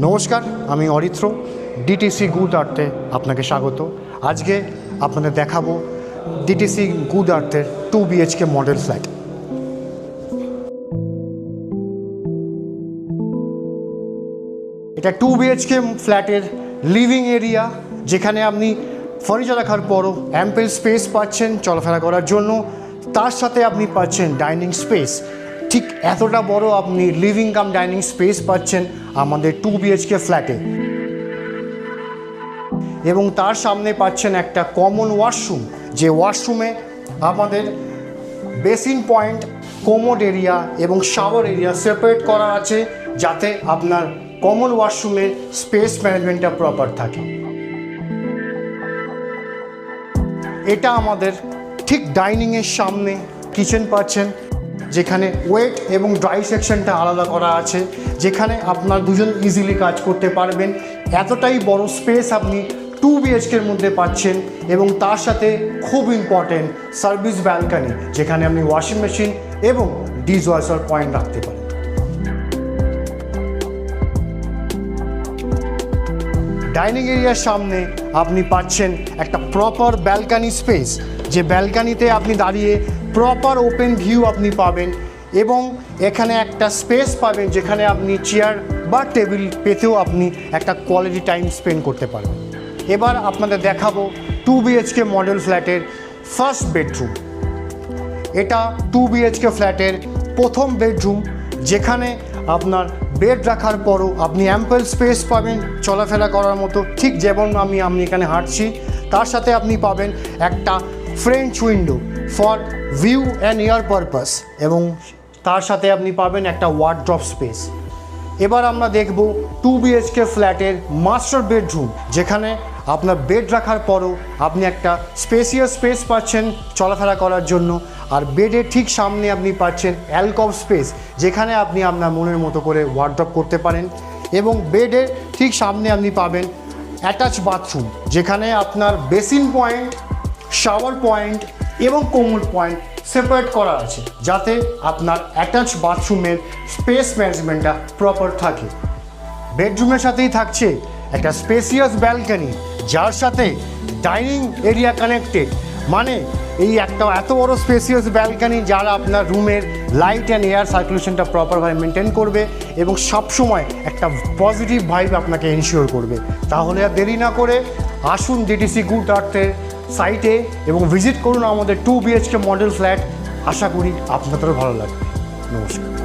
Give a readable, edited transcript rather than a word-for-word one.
নমস্কার, আমি Aritra. DTC good আর্থে আপনাকে স্বাগত। আজকে আপনাদের দেখাবো ডিটিসি গুড আর্থের 2 BHK মডেল ফ্ল্যাট। এটা 2 BHK ফ্ল্যাটের লিভিং এরিয়া, যেখানে আপনি ফার্নিচার রাখার পরও অ্যাম্পেল স্পেস পাচ্ছেন চলাফেরা করার জন্য। তার সাথে আপনি পাচ্ছেন ডাইনিং স্পেস। ঠিক এতটা বড় আপনি লিভিং কাম ডাইনিং স্পেস পাচ্ছেন আমাদের 2 BHK ফ্ল্যাটে, এবং তার সামনে পাচ্ছেন একটা কমন ওয়াশরুম, যে ওয়াশরুমে আমাদের বেসিন পয়েন্ট, কোমোড এরিয়া এবং শাওয়ার এরিয়া সেপারেট করা আছে, যাতে আপনার কমন ওয়াশরুমের স্পেস ম্যানেজমেন্টটা প্রপার থাকে। এটা আমাদের ঠিক ডাইনিংয়ের সামনে কিচেন পাচ্ছেন, যেখানে ওয়েট এবং ড্রাই সেকশনটা আলাদা করা আছে, যেখানে আপনার দুজন ইজিলি কাজ করতে পারবেন। এতটাই বড় স্পেস আপনি 2 BHKর মধ্যে পাচ্ছেন, এবং তার সাথে খুব ইম্পর্টেন্ট সার্ভিস ব্যালকনি, যেখানে আপনি ওয়াশিং মেশিন এবং ডিশওয়াশার পয়েন্ট রাখতে পারেন। ডাইনিং এরিয়ার সামনে আপনি পাচ্ছেন একটা প্রপার ব্যালকনি স্পেস, যে ব্যালকনিতে আপনি দাঁড়িয়ে প্রপার ওপেন ভিউ আপনি পাবেন, এবং এখানে একটা স্পেস পাবেন যেখানে আপনি চেয়ার বা টেবিল পেতেও আপনি একটা কোয়ালিটি টাইম স্পেন্ড করতে পারবেন। এবার আপনাদের দেখাবো 2 BHK মডেল ফ্ল্যাটের ফার্স্ট বেডরুম। এটা 2 BHK ফ্ল্যাটের প্রথম বেডরুম, যেখানে আপনার বেড রাখার পরও আপনি অ্যাম্পল স্পেস পাবেন চলাফেরা করার মতো, ঠিক যেমন আমি এখানে হাঁটছি। তার সাথে আপনি পাবেন একটা French window for view and air purpose, এবং তার সাথে আপনি পাবেন একটা ওয়ার্ড্রপ স্পেস। এবার আমরা দেখব 2 BHK ফ্ল্যাটের মাস্টার বেডরুম, যেখানে আপনার বেড রাখার পরও আপনি একটা স্পেসিয়াস স্পেস পাচ্ছেন চলাফেরা করার জন্য। আর বেডের ঠিক সামনে আপনি পাচ্ছেন অ্যালকভ স্পেস, যেখানে আপনি আপনার মনের মতো করে ওয়ার্ড্রপ করতে পারেন। এবং বেডের ঠিক সামনে আপনি পাবেন অ্যাটাচ বাথরুম, যেখানে আপনার বেসিন পয়েন্ট, শাওয়ার পয়েন্ট এবং কোমোড পয়েন্ট সেপারেট করা আছে, যাতে আপনার অ্যাটাচ বাথরুমের স্পেস ম্যানেজমেন্টটা প্রপার থাকে। বেডরুমের সাথেই থাকছে একটা স্পেসিয়াস ব্যালকনি, যার সাথে ডাইনিং এরিয়া কানেক্টেড। মানে এই একটা এত বড় স্পেসিয়াস ব্যালকনি, যারা আপনার রুমের লাইট অ্যান্ড এয়ার সার্কুলেশনটা প্রপারভাবে মেনটেন করবে এবং সবসময় একটা পজিটিভ ভাইব আপনাকে এনশিওর করবে। তাহলে আর দেরি না করে আসুন ডিটিসি গুড আর্থের সাইটে এবং ভিজিট করুন আমাদের 2 BHK মডেল ফ্ল্যাট। আশা করি আপনাদেরও ভালো লাগবে। নমস্কার।